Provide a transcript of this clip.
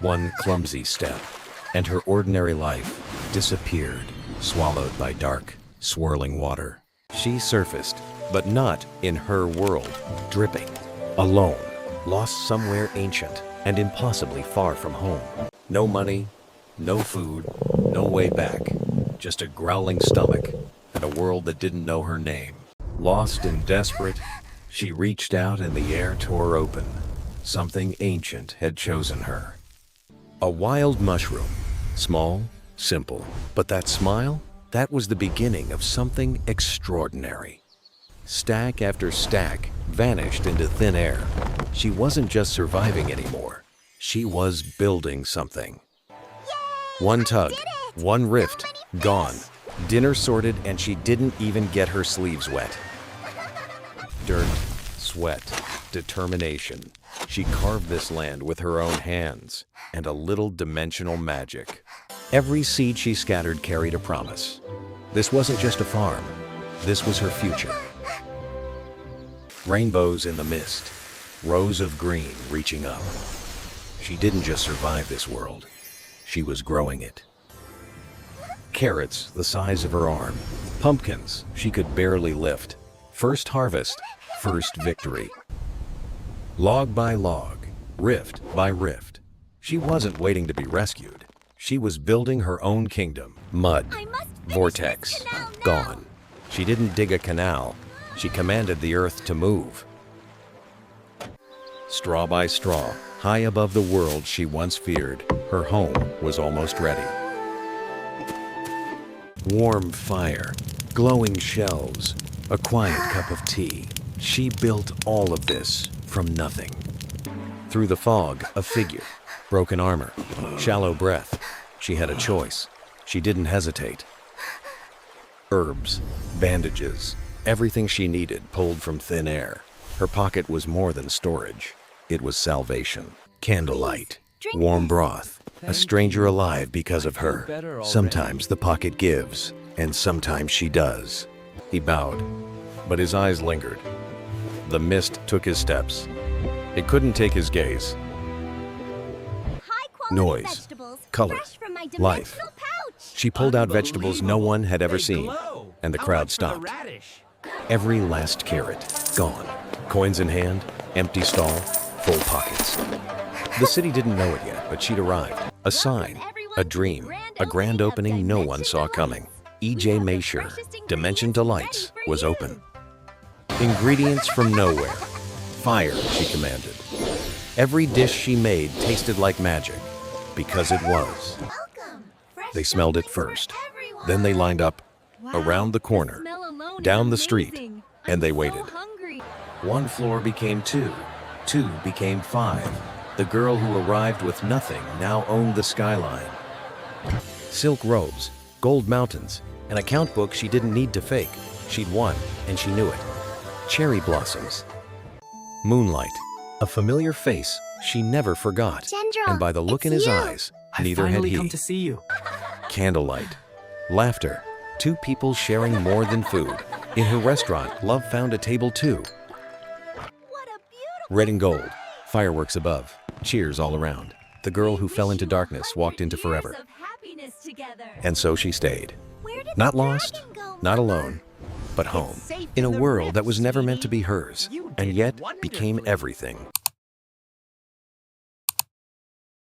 One clumsy step, and her ordinary life disappeared, swallowed by dark, swirling water. She surfaced, but not in her world, dripping, alone, lost somewhere ancient and impossibly far from home. No money, no food, no way back, just a growling stomach and a world that didn't know her name. Lost and desperate, she reached out and the air tore open. Something ancient had chosen her. A wild mushroom, small, simple, but that smile, that was the beginning of something extraordinary. Stack after stack vanished into thin air. She wasn't just surviving anymore. She was building something. One tug, one rift, gone. Dinner sorted and she didn't even get her sleeves wet. Dirt, sweat, determination. She carved this land with her own hands and a little dimensional magic. Every seed she scattered carried a promise. This wasn't just a farm. This was her future. Rainbows in the mist, rows of green reaching up. She didn't just survive this world. She was growing it. Carrots the size of her arm, pumpkins she could barely lift. First harvest, first victory. Log by log, rift by rift. She wasn't waiting to be rescued. She was building her own kingdom. Mud, vortex, gone. She didn't dig a canal. She commanded the earth to move. Straw by straw, high above the world she once feared, her home was almost ready. Warm fire, glowing shelves, a quiet cup of tea. She built all of this from nothing. Through the fog, a figure, broken armor, shallow breath. She had a choice. She didn't hesitate. Herbs, bandages, everything she needed pulled from thin air. Her pocket was more than storage. It was salvation. Candlelight, warm broth, a stranger alive because of her. Sometimes the pocket gives, and sometimes she does. He bowed, but his eyes lingered. The mist took his steps. It couldn't take his gaze. Noise, color, life. She pulled out vegetables no one had ever seen, and the crowd stopped. Every last carrot, gone. Coins in hand, empty stall, full pockets. The city didn't know it yet, but she'd arrived. A sign, a dream, a grand opening no one saw coming. E.J. Masher, Dimension Delights, was open. Ingredients from nowhere. Fire, she commanded. Every dish she made tasted like magic, because it was. They smelled it first. Then they lined up, around the corner, down the street, and they waited. One floor became two became five. The girl who arrived with nothing now owned the skyline. Silk robes, gold mountains, an account book she didn't need to fake. She'd won, and she knew it. Cherry blossoms. Moonlight, a familiar face she never forgot. And by the look in his eyes, neither had he. Come to see you. Candlelight, laughter, two people sharing more than food. In her restaurant, love found a table too. Red and gold, fireworks above, cheers all around. The girl who fell into darkness walked into forever. And so she stayed. Not lost, not alone, but home. In a world that was never meant to be hers, and yet became everything.